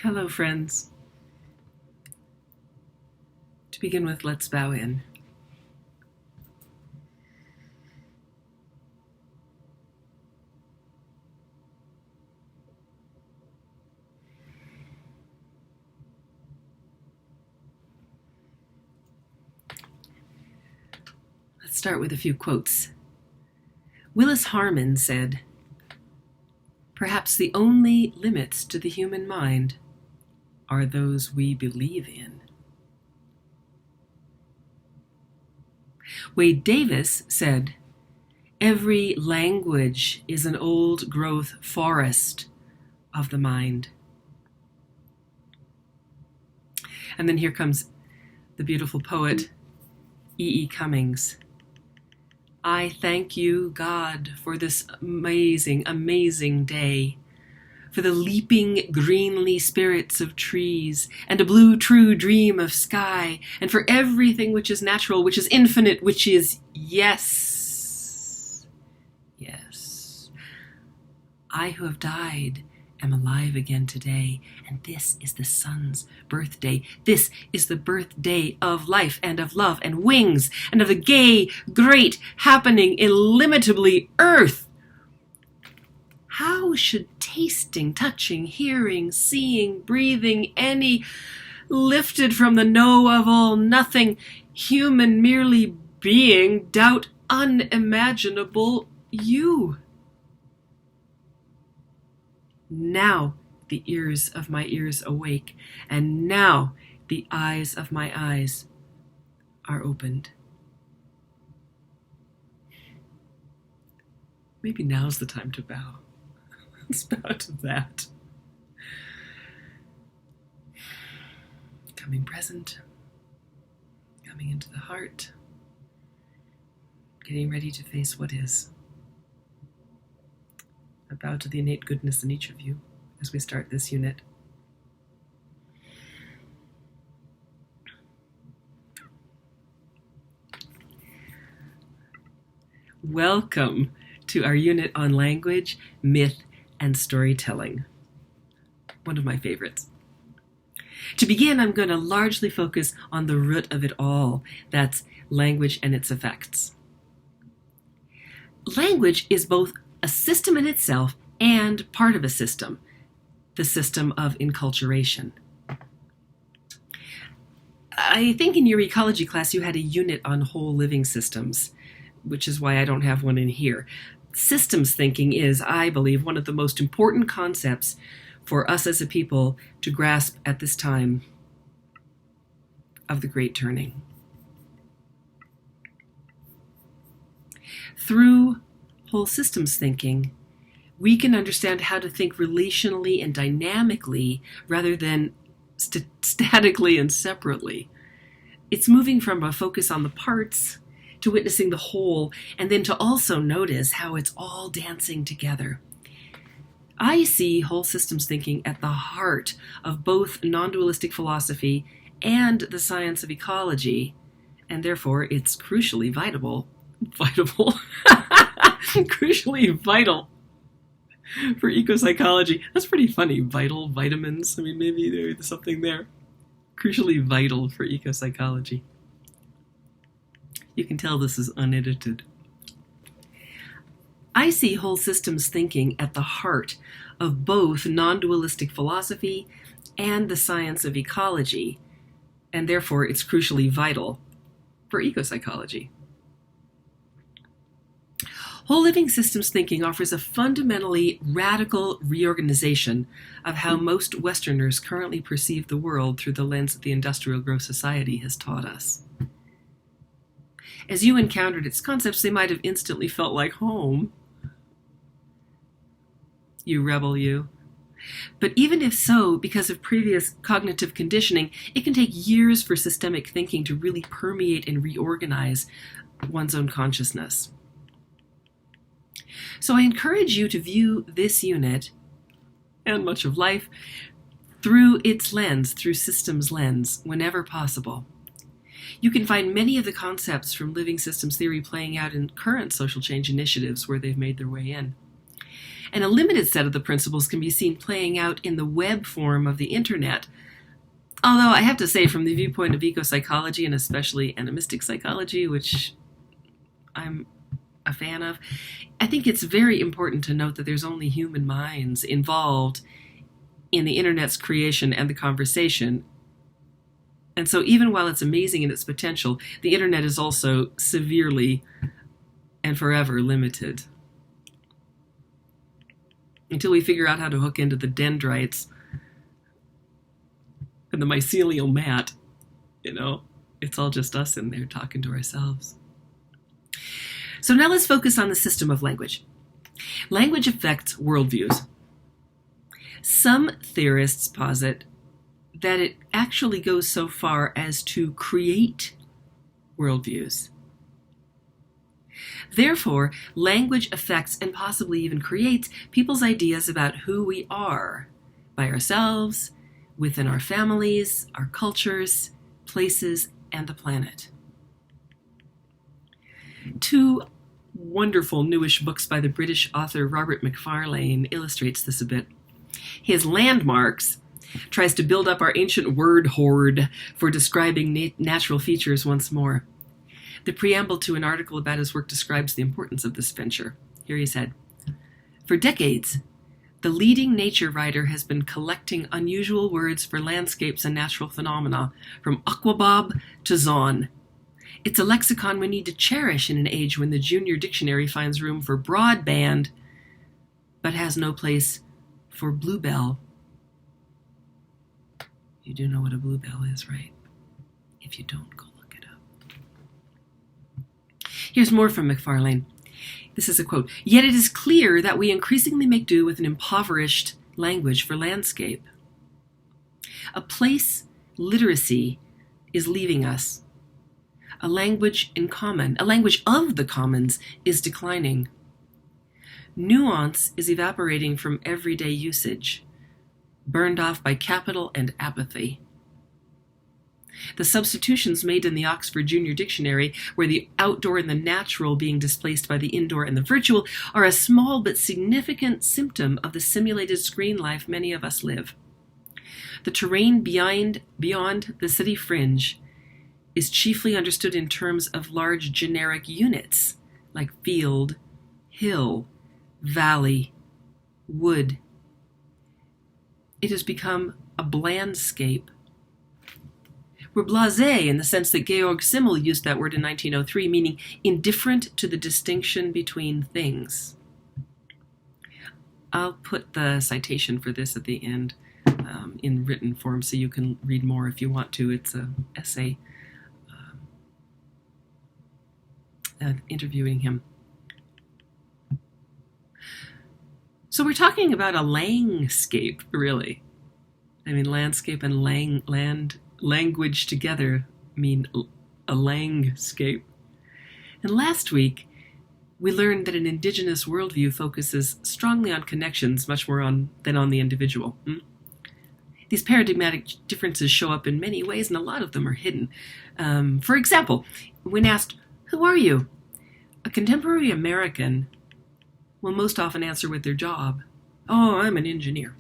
Hello, friends. To begin with, let's bow in. Let's start with a few quotes. Willis Harman said, "Perhaps the only limits to the human mind are those we believe in." Wade Davis said, "Every language is an old-growth forest of the mind." And then here comes the beautiful poet, E. Cummings. "I thank you, God, for this amazing, amazing day, for the leaping greenly spirits of trees, and a blue true dream of sky, and for everything which is natural, which is infinite, which is yes. Yes. I who have died am alive again today, and this is the sun's birthday. This is the birthday of life and of love and wings and of the gay, great, happening, illimitably earth. How should tasting, touching, hearing, seeing, breathing, any lifted from the know of all nothing, human merely being, doubt unimaginable you? Now the ears of my ears awake, and now the eyes of my eyes are opened." Maybe now's the time to bow. Let's bow to that. Coming present, coming into the heart, getting ready to face what is. I bow to the innate goodness in each of you as we start this unit. Welcome to our unit on language, myth, and storytelling. One of my favorites. To begin, I'm going to largely focus on the root of it all. That's language and its effects. Language is both a system in itself and part of a system, the system of enculturation. I think in your ecology class you had a unit on whole living systems, which is why I don't have one in here. Systems thinking is, I believe, one of the most important concepts for us as a people to grasp at this time of the Great Turning. Through whole systems thinking, we can understand how to think relationally and dynamically rather than statically and separately. It's moving from a focus on the parts to witnessing the whole, and then to also notice how it's all dancing together. I see whole systems thinking at the heart of both non-dualistic philosophy and the science of ecology, and therefore it's crucially vital crucially vital for ecopsychology. That's pretty funny. Vital, vitamins. I mean, maybe there's something there. Crucially vital for ecopsychology. You can tell this is unedited. I see whole systems thinking at the heart of both non-dualistic philosophy and the science of ecology, and therefore it's crucially vital for ecopsychology. Whole living systems thinking offers a fundamentally radical reorganization of how most Westerners currently perceive the world through the lens that the industrial growth society has taught us. As you encountered its concepts, they might have instantly felt like home. You rebel, you. But even if so, because of previous cognitive conditioning, it can take years for systemic thinking to really permeate and reorganize one's own consciousness. So I encourage you to view this unit, and much of life, through its lens, through systems lens, whenever possible. You can find many of the concepts from living systems theory playing out in current social change initiatives where they've made their way in. And a limited set of the principles can be seen playing out in the web form of the internet. Although I have to say, from the viewpoint of eco-psychology, and especially animistic psychology, which I'm a fan of, I think it's very important to note that there's only human minds involved in the internet's creation and the conversation. And so even while it's amazing in its potential, the internet is also severely and forever limited. Until we figure out how to hook into the dendrites and the mycelial mat, it's all just us in there talking to ourselves. So now let's focus on the system of language. Language affects worldviews. Some theorists posit that it actually goes so far as to create worldviews. Therefore, language affects and possibly even creates people's ideas about who we are by ourselves, within our families, our cultures, places, and the planet. Two wonderful newish books by the British author Robert Macfarlane illustrates this a bit. His Landmarks tries to build up our ancient word hoard for describing natural features once more. The preamble to an article about his work describes the importance of this venture. Here he said, "For decades, the leading nature writer has been collecting unusual words for landscapes and natural phenomena, from aquabob to zawn. It's a lexicon we need to cherish in an age when the junior dictionary finds room for broadband, but has no place for bluebell." You do know what a bluebell is, right? If you don't, go look it up. Here's more from Macfarlane. This is a quote. "Yet it is clear that we increasingly make do with an impoverished language for landscape. A place literacy is leaving us. A language in common, a language of the commons, is declining. Nuance is evaporating from everyday usage, burned off by capital and apathy. The substitutions made in the Oxford Junior Dictionary, where the outdoor and the natural being displaced by the indoor and the virtual, are a small but significant symptom of the simulated screen life many of us live. The terrain beyond the city fringe is chiefly understood in terms of large generic units, like field, hill, valley, wood. It has become a blandscape. We're blasé in the sense that Georg Simmel used that word in 1903, meaning indifferent to the distinction between things." I'll put the citation for this at the end in written form so you can read more if you want to. It's an essay interviewing him. So we're talking about a landscape, really. I mean, landscape and language together mean a landscape. And last week, we learned that an indigenous worldview focuses strongly on connections much more than on the individual. These paradigmatic differences show up in many ways, and a lot of them are hidden. For example, when asked, "Who are you?" a contemporary American will most often answer with their job, "Oh, I'm an engineer."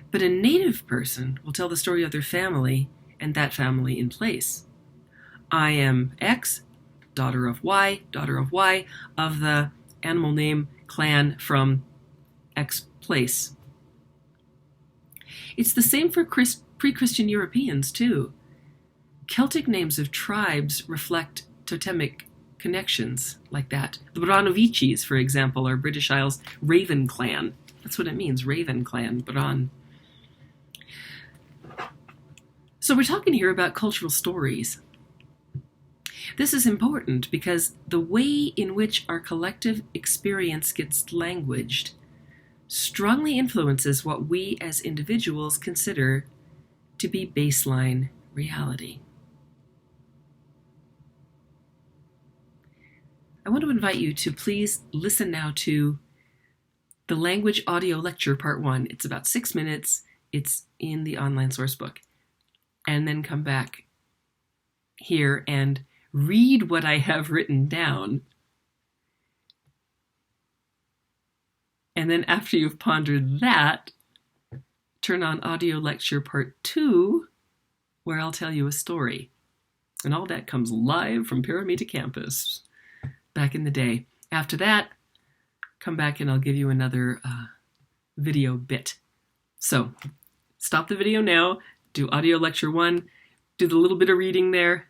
But a native person will tell the story of their family and that family in place. "I am X, daughter of Y, of the animal name clan from X place." It's the same for pre-Christian Europeans, too. Celtic names of tribes reflect totemic connections like that. The Branovicis, for example, are British Isles Raven clan. That's what it means, Raven clan, Bran. So we're talking here about cultural stories. This is important because the way in which our collective experience gets languaged strongly influences what we as individuals consider to be baseline reality. I want to invite you to please listen now to the Language Audio Lecture Part 1. It's about 6 minutes. It's in the online source book. And then come back here and read what I have written down. And then after you've pondered that, turn on audio lecture part 2, where I'll tell you a story. And all that comes live from Paramita campus back in the day. After that, come back and I'll give you another video bit. So stop the video now, do audio lecture 1, do the little bit of reading there,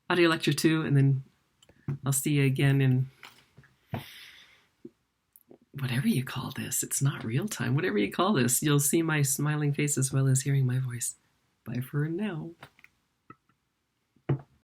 audio lecture 2, and then I'll see you again in whatever you call this. It's not real time. Whatever you call this, you'll see my smiling face as well as hearing my voice. Bye for now.